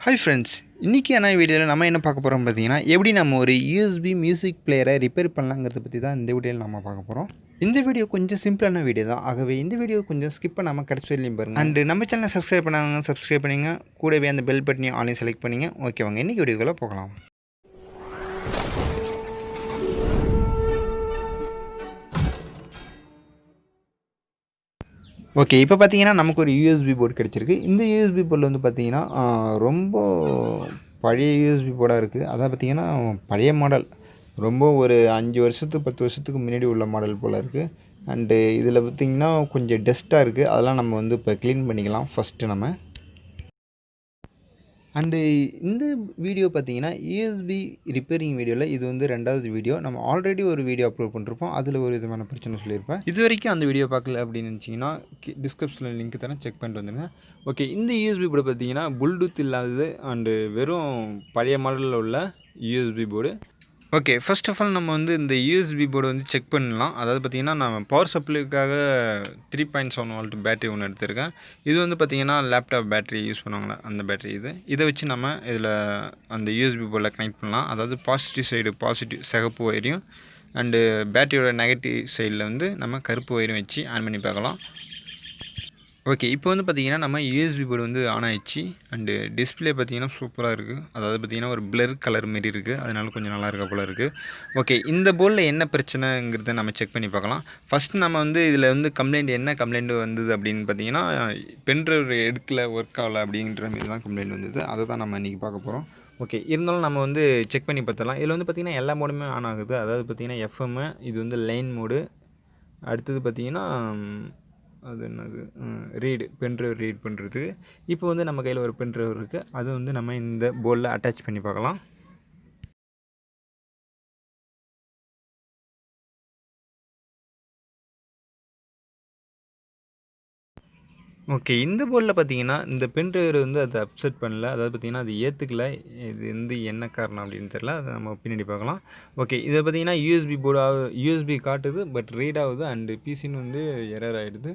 Hi friends, இன்னைக்கான வீடியோவில் நம்ம என்ன பார்க்க போகிறோம் பார்த்தீங்கன்னா எப்படி நம்ம ஒரு யூஎஸ்பி மியூசிக் பிளேயரை ரிப்பேர் பண்ணலாங்கிறத பற்றி தான் இந்த வீடியோவில் நம்ம பார்க்க போகிறோம். இந்த வீடியோ கொஞ்சம் சிம்பிளான வீடியோ தான், ஆகவே இந்த வீடியோ கொஞ்சம் ஸ்கிப் பண்ணாமல் கடைசி வரையும் பாருங்கள். அண்டு நம்ம சேனலை சப்ஸ்கிரைப் பண்ணாங்க சப்ஸ்கிரைப் பண்ணிங்க, கூடவே அந்த பெல் பட்டனையும் ஆன்லைன் செலக்ட் பண்ணிங்க. ஓகே வாங்க இன்றைக்கி வீடியோக்குள்ளே போகலாம். ஓகே, இப்போ பார்த்தீங்கன்னா நமக்கு ஒரு யூஎஸ்பி போர்டு கிடச்சிருக்கு. இந்த யூஎஸ்பி போர்டில் வந்து பார்த்தீங்கன்னா ரொம்ப பழைய யூஎஸ்பி போர்டாக இருக்குது. அதாவது பார்த்தீங்கன்னா பழைய மாடல், ரொம்ப ஒரு 5 வருஷத்துக்கு 10 வருஷத்துக்கு முன்னாடி உள்ள மாடல் போல் இருக்குது. அண்டு இதில் பார்த்திங்கன்னா கொஞ்சம் டஸ்ட்டாக இருக்குது. அதெல்லாம் நம்ம வந்து இப்போ க்ளீன் பண்ணிக்கலாம் ஃபஸ்ட்டு நம்ம. அண்டு இந்த வீடியோ பார்த்தீங்கன்னா யூஎஸ்பி ரிப்பேரிங் வீடியோவில் இது வந்து 2வது வீடியோ. நம்ம ஆல்ரெடி ஒரு வீடியோ அப்லோட் பண்ணிருப்போம், அதில் ஒரு விதமான பிரச்சனை சொல்லியிருப்பேன். இது வரைக்கும் அந்த வீடியோ பார்க்கல அப்படின்னு நினச்சிங்கன்னா டிஸ்கிரிப்ஷனில் லிங்க் தரேன், செக் பண்ணிட்டு வந்துடுங்க. ஓகே, இந்த யூஎஸ்பி போர்டு பார்த்தீங்கன்னா ப்ளூடூத் இல்லாதது அண்டு வெறும் பழைய மாடலில் உள்ள USB board. Okay, first of all நம்ம வந்து இந்த யூஎஸ்பி போர்டு வந்து செக் பண்ணலாம். அதாவது பார்த்திங்கன்னா நான் பவர் சப்ளைக்காக 3.7 வோல்ட் பேட்டரி ஒன்று எடுத்திருக்கேன். இது வந்து பார்த்திங்கன்னா லேப்டாப் பேட்டரி யூஸ் பண்ணுவாங்களே அந்த பேட்டரி இது. இதை வச்சு நம்ம இதில் அந்த யூஎஸ்பி போர்டில் கனெக்ட் பண்ணலாம். அதாவது பாசிட்டிவ் சைடு சிகப்பு ஒயரையும் அண்டு பேட்டரியோட நெகட்டிவ் சைடில் வந்து நம்ம கருப்பு ஒயரும் வச்சு ஆன் பண்ணி பார்க்கலாம். ஓகே, இப்போ வந்து பார்த்திங்கன்னா நம்ம யூஎஸ்பி போர்டு வந்து ஆன் ஆகிடுச்சு. அண்டு டிஸ்பிளே பார்த்திங்கன்னா சூப்பராக இருக்குது. அதாவது பார்த்திங்கன்னா ஒரு பிளர் கலர் மாரி இருக்குது, அதனால கொஞ்சம் நல்லா இருக்க போல் இருக்குது. ஓகே, இந்த போர்டில் என்ன பிரச்சனைங்கிறத நம்ம செக் பண்ணி பார்க்கலாம். ஃபஸ்ட்டு நம்ம வந்து இதில் வந்து என்ன கம்ப்ளைண்ட் வந்தது அப்படின்னு பார்த்திங்கன்னா பென்ட்ரைவ் எடுக்கல, ஒர்க் ஆகலை அப்படின்ற மாரி தான் கம்ப்ளைண்ட் வந்தது. அதை தான் நம்ம இன்றைக்கி பார்க்க போகிறோம். ஓகே, இருந்தாலும் நம்ம வந்து செக் பண்ணி பார்த்துடலாம். இதில் வந்து பார்த்திங்கன்னா எல்லா மோடுமே ஆன் ஆகுது. அதாவது பார்த்திங்கன்னா எஃப்எம்மு, இது வந்து லைன் மோடு, அடுத்தது பார்த்திங்கன்னா அது என்னது பென்ட்ரைவ் ரீட் பண்ணுறது. இப்போ வந்து நம்ம கையில் ஒரு பென்ட்ரைவ் இருக்குது, அது வந்து நம்ம இந்த போர்டில் அட்டாச் பண்ணி பார்க்கலாம். ஓகே, இந்த போர்டில் பார்த்தீங்கன்னா இந்த பென்ட்ரைவ் வந்து அதை அப்செட் பண்ணல, அதாவது பார்த்திங்கன்னா அது ஏற்றுக்கல. இது வந்து என்ன காரணம் அப்படின்னு தெரில, அதை நம்ம பின்னாடி பார்க்கலாம். ஓகே, இதை பார்த்திங்கன்னா யூஎஸ்பி காட்டுது, பட் ரீட் ஆகுது அண்டு பிசின்னு வந்து எரர் ஆகிடுது.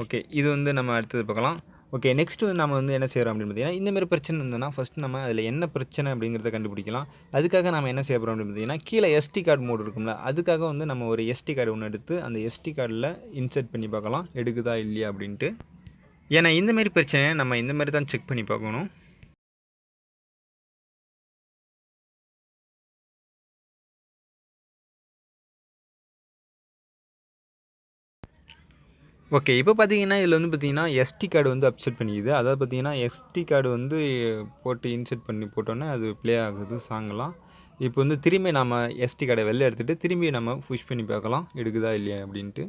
ஓகே, இது வந்து நம்ம அடுத்தது பார்க்கலாம். ஓகே, நெக்ஸ்ட்டு நம்ம வந்து என்ன செய்கிறோம் அப்படின்னு பார்த்தீங்கன்னா இந்தமாதிரி பிரச்சனை இருந்ததுன்னா ஃபஸ்ட்டு நம்ம அதில் என்ன பிரச்சனை அப்படிங்கிறத கண்டுபிடிக்கலாம். அதுக்காக நம்ம என்ன செய்ய போகிறோம் அப்படின்னு பார்த்தீங்கன்னா கீழே எஸ்டி கார்டு மோடு இருக்கும்ல, அதுக்காக வந்து நம்ம ஒரு எஸ்டி கார்டு ஒன்று எடுத்து அந்த எஸ்டி கார்டில் இன்சர்ட் பண்ணி பார்க்கலாம் எடுக்குதா இல்லையா அப்படின்ட்டு. ஏன்னா இந்தமாரி பிரச்சனையை நம்ம இந்தமாரி தான் செக் பண்ணி பார்க்கணும். ஓகே, இப்போ பார்த்தீங்கன்னா இதில் வந்து பார்த்தீங்கன்னா எஸ்டி கார்டு வந்து அப்செட் பண்ணிக்குது. அதாவது பார்த்தீங்கன்னா எஸ்டி கார்டு வந்து போட்டு இன்செர்ட் பண்ணி போட்டோன்னே அது ப்ளே ஆகுது சாங்கெல்லாம். இப்போ வந்து திரும்பி நம்ம எஸ்டி கார்டை வெளில எடுத்துகிட்டு திரும்பி நம்ம புஷ் பண்ணி பார்க்கலாம் எடுக்குதா இல்லையா அப்படின்ட்டு.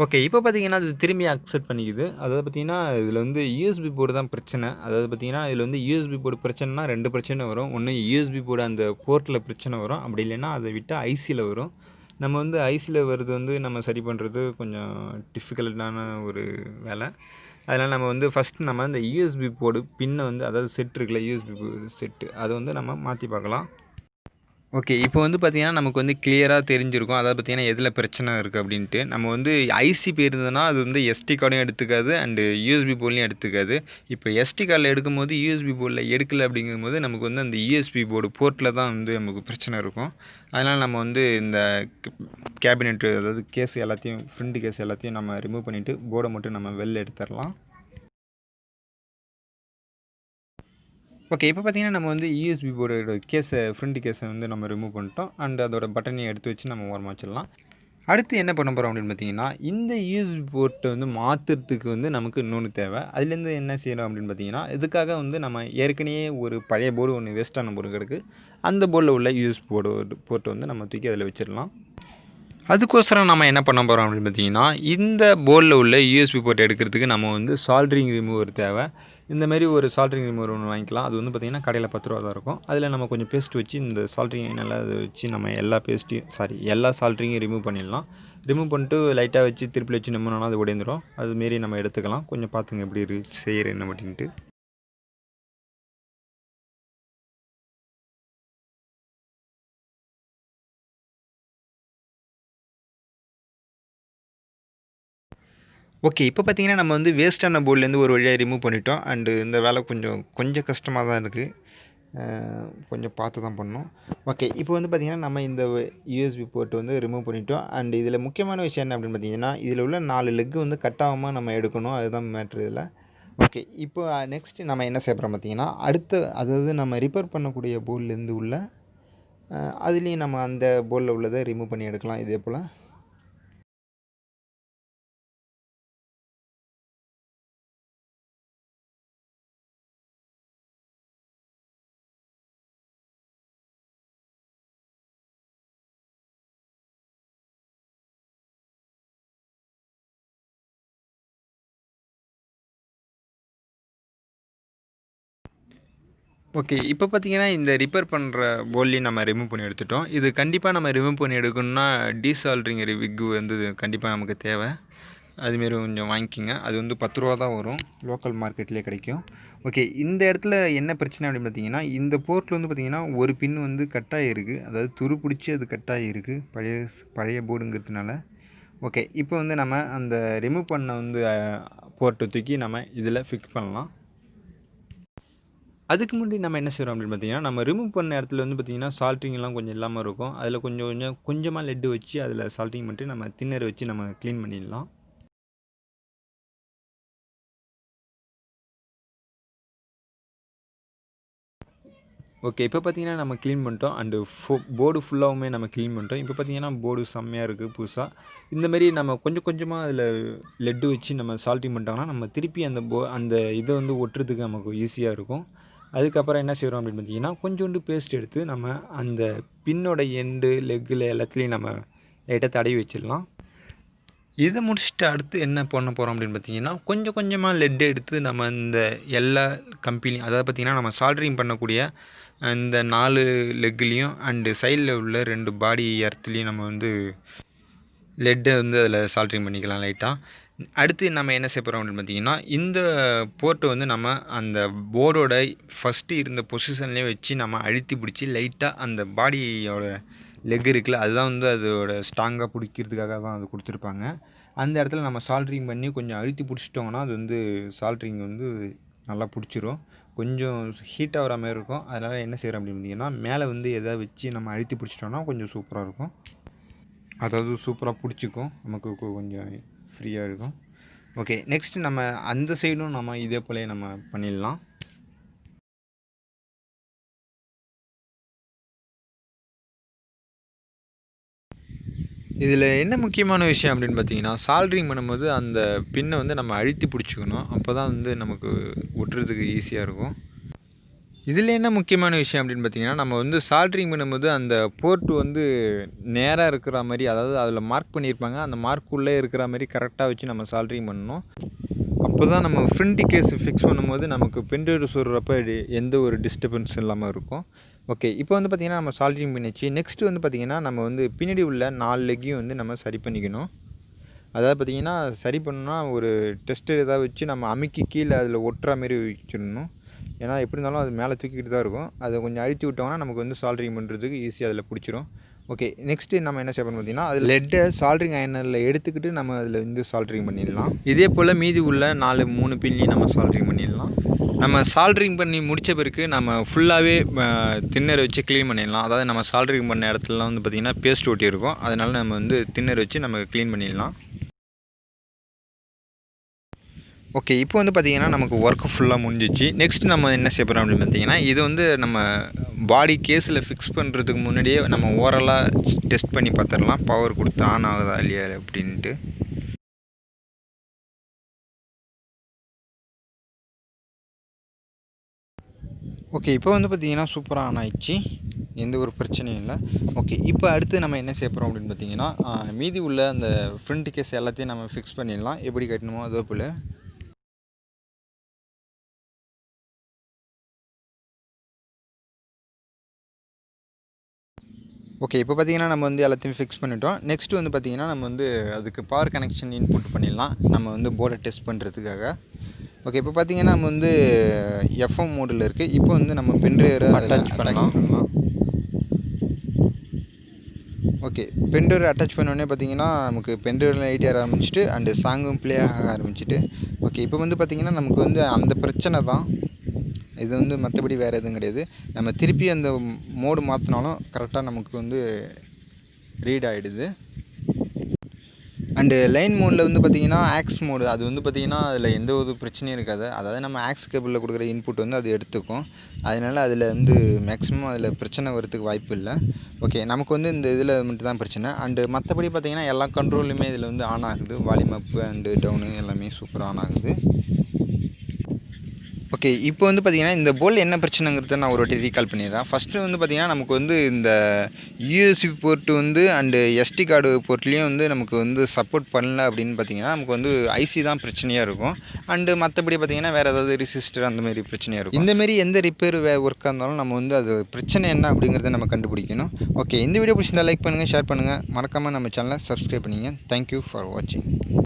ஓகே, இப்போ பார்த்தீங்கன்னா அது திரும்பி அக்செப்ட் பண்ணிக்குது. அதாவது பார்த்தீங்கன்னா இதில் வந்து யூஎஸ்பி போர்டு தான் பிரச்சனை. அதாவது பார்த்தீங்கன்னா இதில் வந்து யூஎஸ்பி போர்டு பிரச்சனைனா 2 பிரச்சனை வரும். ஒன்று யூஎஸ்பி போர்டு அந்த போர்ட்டில் பிரச்சனை வரும், அப்படி இல்லைன்னா அதை விட்டால் ஐசியில் வரும். நம்ம வந்து ஐசியில் வருது வந்து நம்ம சரி பண்ணுறது கொஞ்சம் டிஃபிகல்ட்டான ஒரு வேலை. அதனால் நம்ம வந்து ஃபஸ்ட்டு நம்ம இந்த யூஎஸ்பி போர்டு பின்னை வந்து, அதாவது செட் இருக்குல்ல யூஎஸ்பி செட்டு, அதை வந்து நம்ம மாற்றி பார்க்கலாம். ஓகே, இப்போ வந்து பார்த்தீங்கன்னா நமக்கு வந்து கிளியராக தெரிஞ்சிருக்கும். அதாவது பார்த்தீங்கன்னா எதில் பிரச்சனை இருக்குது அப்படின்ட்டு. நம்ம வந்து ஐசி போயிருந்ததுன்னா அது வந்து எஸ்டி கார்டையும் எடுத்துக்காது அண்டு யூஎஸ்பி போர்ட்லையும் எடுத்துக்காது. இப்போ எஸ்டி கார்டில் எடுக்கும்போது யூஎஸ்பி போர்டில் எடுக்கலை அப்படிங்கும்போது நமக்கு வந்து அந்த யூஎஸ்பி போர்டு போர்ட்டில் தான் வந்து நமக்கு பிரச்சனை இருக்கும். அதனால் நம்ம வந்து இந்த கேபினெட்டு, அதாவது கேஸ் எல்லாத்தையும், ஃப்ரண்ட் கேஸ் எல்லாத்தையும் நம்ம ரிமூவ் பண்ணிவிட்டு போர்டை மட்டும் நம்ம வெளில எடுத்துடலாம். ஓகே, இப்போ பார்த்தீங்கன்னா நம்ம வந்து யூஎஸ்பி போர்டோட ஃப்ரண்ட் கேஸை வந்து நம்ம ரிமூவ் பண்ணிட்டோம் அண்ட் அதோட பட்டனையும் எடுத்து வச்சு நம்ம ஓரமாக வச்சிடலாம். அடுத்து என்ன பண்ண போகிறோம் அப்படின்னு பார்த்தீங்கன்னா இந்த யூஎஸ்பி போர்ட்டை வந்து மாற்றுறதுக்கு வந்து நமக்கு இன்னொன்று தேவை. அதுலேருந்து என்ன செய்யணும் அப்படின்னு பார்த்தீங்கன்னா இதுக்காக வந்து நம்ம ஏற்கனவே ஒரு பழைய போர்டு ஒன்று வேஸ்ட்டான போர்டு கிடக்கு, அந்த போர்டில் உள்ள யூஎஸ்பி போர்ட்டை வந்து நம்ம தூக்கி அதில் வச்சிடலாம். அதுக்கோசரம் நம்ம என்ன பண்ண போகிறோம் அப்படின்னு பார்த்தீங்கன்னா இந்த போர்டில் உள்ள யூஎஸ்பி போர்ட் எடுக்கிறதுக்கு நம்ம வந்து சால்ட்ரிங் ரிமூவர் தேவை. இந்தமாரி ஒரு சால்ட்ரிங் ரிமூவர் ஒன்று வாங்கிக்கலாம். அது வந்து பார்த்திங்கன்னா கடையில் 10 ரூபா தான் இருக்கும். அதில் நம்ம கொஞ்சம் பேஸ்ட் வச்சு இந்த சால்ட்ரிங் நல்லா அதை வச்சு நம்ம எல்லா சால்ட்ரிங்கையும் ரிமூவ் பண்ணிடலாம். ரிமூவ் பண்ணிட்டு லைட்டாக வச்சு திருப்பி வச்சு நம்பினோன்னா அது உடைந்துடும். அதுமாரி நம்ம எடுத்துக்கலாம். கொஞ்சம் பார்த்துங்க எப்படி செய்கிறேன் அப்படின்ட்டு. ஓகே. இப்போ பார்த்தீங்கன்னா, நம்ம வந்து வேஸ்ட்டான போர்ட்லேருந்து ஒரு வழியா ரிமூவ் பண்ணிட்டோம். அண்டு இந்த வேலை கொஞ்சம் கஷ்டமா தான் இருக்குது. கொஞ்சம் பார்த்து தான் பண்ணணும். ஓகே. இப்போ வந்து பார்த்தீங்கன்னா, நம்ம இந்த யூஎஸ்பி போர்ட் வந்து ரிமூவ் பண்ணிட்டோம். அண்ட் இதில் முக்கியமான விஷயம் என்ன அப்படின்னு பார்த்தீங்கன்னா, இதில் உள்ள 4 லெக் வந்து கட் ஆகாம நம்ம எடுக்கணும். அதுதான் மேட்ரு இதில. ஓகே. இப்போ நெக்ஸ்ட்டு நம்ம என்ன செய்ய போறோம் பார்த்தீங்கன்னா, அதாவது நம்ம ரிப்பேர் பண்ணக்கூடிய போர்ட்லேருந்து உள்ள அதுலேயும் நம்ம அந்த போர்டில் உள்ளதை ரிமூவ் பண்ணி எடுக்கலாம் இதே போல். ஓகே. இப்போ பார்த்தீங்கன்னா, இந்த ரிப்பேர் பண்ணுற போர்ட்லேயும் நம்ம ரிமூவ் பண்ணி எடுத்துட்டோம். இது கண்டிப்பாக நம்ம ரிமூவ் பண்ணி எடுக்கணும்னா டீசால்ட்ரிங் விக்கு வந்து கண்டிப்பாக நமக்கு தேவை. அதுமாரி கொஞ்சம் வாங்கிக்கிங்க. அது வந்து ரூ. 10 தான் வரும். லோக்கல் மார்க்கெட்லேயே கிடைக்கும். ஓகே. இந்த இடத்துல என்ன பிரச்சனை அப்படின்னு பார்த்தீங்கன்னா, இந்த போர்ட்டில் வந்து பார்த்தீங்கன்னா, ஒரு பின் வந்து கட் ஆகிருக்கு. அதாவது துரு பிடிச்சி அது கட் ஆகிருக்கு. பழைய போர்டுங்கிறதுனால. ஓகே. இப்போ வந்து நம்ம அந்த ரிமூவ் பண்ண வந்து போர்ட்டை தூக்கி நம்ம இதில் ஃபிக்ஸ் பண்ணலாம். அதுக்கு முன்னாடி நம்ம என்ன செய்கிறோம் அப்படின்னு பார்த்தீங்கன்னா, நம்ம ரிமூவ் பண்ண இடத்துல வந்து பார்த்தீங்கன்னா, சால்ட்ரிங்லாம் கொஞ்சம் இல்லாமல் இருக்கும். அதில் கொஞ்சமாக லெட்டு வச்சு அதில் சால்ட்ரிங் பண்ணிட்டு நம்ம தின்னர் வச்சு நம்ம க்ளீன் பண்ணிடலாம். ஓகே. இப்போ பார்த்தீங்கன்னா, நம்ம க்ளீன் பண்ணிட்டோம். அண்டு போர்டு ஃபுல்லாவுமே நம்ம க்ளீன் பண்ணிட்டோம். இப்போ பார்த்தீங்கன்னா, போர்டு செம்மையாக இருக்குது புதுசா. இந்தமாரி நம்ம கொஞ்சமாக அதில் லெட்டு வச்சு நம்ம சால்ட்ரிங் பண்ணிட்டோம்னா, நம்ம திருப்பி அந்த இதை வந்து ஒட்டுறதுக்கு நமக்கு ஈஸியாக இருக்கும். அதுக்கப்புறம் என்ன செய்கிறோம் அப்படின்னு பார்த்தீங்கன்னா, கொஞ்சோண்டு பேஸ்ட் எடுத்து நம்ம அந்த பின்னோட எண்டு, லெக்கில் எல்லாத்துலேயும் நம்ம லைட்டாக தடவி வச்சிடலாம். இதை முடிச்சுட்டு அடுத்து என்ன பண்ண போகிறோம் அப்படின்னு பார்த்தீங்கன்னா, கொஞ்சமாக லெட் எடுத்து நம்ம இந்த எல்லா கம்பெனியும், அதாவது பார்த்தீங்கன்னா, நம்ம சால்ட்ரிங் பண்ணக்கூடிய இந்த 4 லெக்லேயும் அண்டு சைடில் உள்ள 2 பாடி எர்த்துலேயும் நம்ம வந்து லெட்டை வந்து அதில் சால்ட்ரிங் பண்ணிக்கலாம் லைட்டாக. அடுத்து நம்ம என்ன செய்ய போகிறோம் அப்படின்னு பார்த்தீங்கன்னா, இந்த போர்ட்டை வந்து நம்ம அந்த போர்டோட ஃபஸ்ட்டு இருந்த பொசிஷன்லேயே வச்சு நம்ம அழுத்தி பிடிச்சி லைட்டாக அந்த பாடியோட லெக் இருக்குல்ல, அதுதான் வந்து அதோட ஸ்ட்ராங்காக பிடிக்கிறதுக்காக தான் அது கொடுத்துருப்பாங்க. அந்த இடத்துல நம்ம சால்ட்ரிங் பண்ணி கொஞ்சம் அழுத்தி பிடிச்சிட்டோங்கன்னா, அது வந்து சால்ட்ரிங் வந்து நல்லா பிடிச்சிரும். கொஞ்சம் ஹீட் ஆகிற மாதிரி இருக்கும். அதனால் என்ன செய்கிறோம் அப்படின்னு பார்த்தீங்கன்னா, மேலே வந்து எதாவது வச்சு நம்ம அழுத்தி பிடிச்சிட்டோம்னா கொஞ்சம் சூப்பராக இருக்கும். அதாவது சூப்பராக பிடிச்சிக்கும். நமக்கு கொஞ்சம் ஃப்ரீயாக இருக்கும். ஓகே. நெக்ஸ்ட்டு நம்ம அந்த சைடும் நம்ம இதே போலயே நம்ம பண்ணிடலாம். இதில் என்ன முக்கியமான விஷயம் அப்படின்னு பார்த்தீங்கன்னா, சால்ட்ரிங் பண்ணும்போது அந்த பின்னை வந்து நம்ம அழுத்தி பிடிச்சிக்கணும். அப்போ தான் வந்து நமக்கு ஒட்டுறதுக்கு ஈஸியாக இருக்கும். இதில் என்ன முக்கியமான விஷயம் அப்படின்னு பார்த்தீங்கன்னா, நம்ம வந்து சால்ட்ரிங் பண்ணும்போது அந்த போர்ட் வந்து நேராக இருக்கிற மாதிரி, அதாவது அதில் மார்க் பண்ணியிருப்பாங்க. அந்த மார்க்குள்ளே இருக்கிற மாதிரி கரெக்டாக வச்சு நம்ம சால்ட்ரிங் பண்ணணும். அப்போ தான் நம்ம ஃப்ரண்ட் கேஸ் ஃபிக்ஸ் பண்ணும்போது நமக்கு பென்ட்ரைவ் சொல்கிறப்ப எந்த ஒரு டிஸ்டர்பன்ஸும் இல்லாமல் இருக்கும். ஓகே. இப்போ வந்து பார்த்திங்கன்னா, நம்ம சால்ட்ரிங் பண்ணியாச்சு. நெக்ஸ்ட்டு வந்து பார்த்திங்கன்னா, நம்ம வந்து பின்னாடி உள்ள 4 லெக்கையும் வந்து நம்ம சரி பண்ணிக்கணும். அதாவது பார்த்திங்கன்னா, சரி பண்ணணும்னா ஒரு டெஸ்டர் ஏதாவது வச்சு நம்ம அமுக்கி கீழே அதில் ஒட்டுற மாரி வச்சிடணும். ஏன்னா எப்படி இருந்தாலும் அது மேலே தூக்கிட்டு தான் இருக்கும். அதை கொஞ்சம் அழுத்தி விட்டோம்னா நமக்கு வந்து சால்ட்ரிங் பண்ணுறதுக்கு ஈஸியாக அதில் பிடிச்சிரும். ஓகே. நெக்ஸ்ட்டு நம்ம என்ன செய்யணும் பார்த்தீங்கன்னா, அதில் லெட்டை சால்ட்ரிங் அயர்னரில் எடுத்துக்கிட்டு நம்ம அதில் வந்து சால்ட்ரிங் பண்ணிடலாம். இதே போல் மீதி உள்ள 3 பின்லையும் நம்ம சால்ட்ரிங் பண்ணிடலாம். நம்ம சால்ட்ரிங் பண்ணி முடித்த பிறகு நம்ம ஃபுல்லாகவே தின்னர் வச்சு க்ளீன் பண்ணிடலாம். அதாவது நம்ம சால்ட்ரிங் பண்ண இடத்துலலாம் வந்து பார்த்திங்கன்னா பேஸ்ட் ஒட்டியிருக்கும். அதனால் நம்ம வந்து தின்னர் வச்சு நம்ம க்ளீன் பண்ணிடலாம். ஓகே. இப்போ வந்து பார்த்திங்கன்னா, நமக்கு ஒர்க்கு ஃபுல்லாக முடிஞ்சிச்சு. நெக்ஸ்ட் நம்ம என்ன செய்ய போகிறோம் அப்படின்னு பார்த்தீங்கன்னா, இது வந்து நம்ம பாடி கேஸில் ஃபிக்ஸ் பண்ணுறதுக்கு முன்னாடியே நம்ம ஓரலாக டெஸ்ட் பண்ணி பார்த்துடலாம். பவர் கொடுத்து ஆன் ஆகுதா இல்லையா அப்படின்ட்டு. ஓகே. இப்போ வந்து பார்த்திங்கன்னா, சூப்பராக ஆன் ஆயிடுச்சு. எந்த ஒரு பிரச்சனையும் இல்லை. ஓகே. இப்போ அடுத்து நம்ம என்ன செய்ய போகிறோம் அப்படின்னு பார்த்தீங்கன்னா, மீதி உள்ள அந்த ஃப்ரண்ட் கேஸ் எல்லாத்தையும் நம்ம ஃபிக்ஸ் பண்ணிடலாம். எப்படி கட்டணுமோ அதே போல். ஓகே. இப்போ பார்த்தீங்கன்னா, நம்ம வந்து எல்லாத்தையும் ஃபிக்ஸ் பண்ணிட்டோம். நெக்ஸ்ட்டு வந்து பார்த்தீங்கன்னா, நம்ம வந்து அதுக்கு பவர் கனெக்ஷன் இன்புட் பண்ணிடலாம். நம்ம வந்து போர்டை டெஸ்ட் பண்ணுறதுக்காக. ஓகே. இப்போ பார்த்தீங்கன்னா, நம்ம வந்து எஃப்எம் மோடில் இருக்குது. இப்போ வந்து நம்ம பென்ட்ரைவரை அட்டாச் பண்ணலாம். ஓகே, பென்ட்ரைவ் அட்டாச் பண்ணோடனே பார்த்தீங்கன்னா நமக்கு பென்ட்ரைவில் லைட் ஏற ஆரம்பிச்சிட்டு அண்டு சாங்கும் ப்ளே ஆக ஆரம்பிச்சிட்டு. ஓகே, இப்போ வந்து பார்த்திங்கன்னா நமக்கு வந்து அந்த பிரச்சனை தான். இது வந்து மற்றபடி வேறு எதுவும் கிடையாது. நம்ம திருப்பி அந்த மோடு மாற்றினாலும் கரெக்டாக நமக்கு வந்து ரீட் ஆகிடுது. அண்டு லைன் மோடில் வந்து பார்த்திங்கன்னா ஆக்ஸ் மோடு, அது வந்து பார்த்திங்கன்னா அதில் எந்த ஒரு பிரச்சனையும் இருக்காது. அதாவது நம்ம ஆக்ஸ் கேபிளில் கொடுக்குற இன்புட் வந்து அது எடுத்துக்கும். அதனால் அதில் வந்து மேக்ஸிமம் அதில் பிரச்சனை வரதுக்கு வாய்ப்பு இல்லை. ஓகே, நமக்கு வந்து இந்த இதில் மட்டும் தான் பிரச்சனை. அண்டு மற்றபடி பார்த்திங்கன்னா எல்லா கண்ட்ரோலுமே இதில் வந்து ஆன் ஆகுது. வால்யூம் அப்பு அண்டு டவுனு எல்லாமே சூப்பராக ஆன் ஆகுது. ஓகே, இப்போ வந்து பார்த்திங்கன்னா இந்த போர்டில் என்ன பிரச்சனைங்கிறத நான் ஒரு வாட்டி ரீகால் பண்ணிடுறேன். ஃபஸ்ட்டு வந்து பார்த்திங்கன்னா நமக்கு வந்து இந்த யூஎஸ்பி போர்ட்டு வந்து அண்டு எஸ்டி கார்டு போர்ட்லேயும் வந்து நமக்கு வந்து சப்போர்ட் பண்ணல அப்படின்னு பார்த்திங்கன்னா நமக்கு வந்து ஐசி தான் பிரச்சனையாக இருக்கும். அண்டு மற்றபடி பார்த்திங்கன்னா வேறு ஏதாவது ரெசிஸ்டர் அந்தமாரி பிரச்சனையாக இருக்கும். இந்தமாரி எந்த ரிப்பேர் ஒர்க்காக இருந்தாலும் நம்ம வந்து அது பிரச்சனை என்ன அப்படிங்கிறத நம்ம கண்டுபிடிக்கணும். ஓகே, இந்த வீடியோ பிடிச்சிருந்தா லைக் பண்ணுங்கள், ஷேர் பண்ணுங்கள், மறக்காமல் நம்ம சேனலை சப்ஸ்கிரைப் பண்ணிங்க. தேங்க்யூ ஃபார் வாட்சிங்.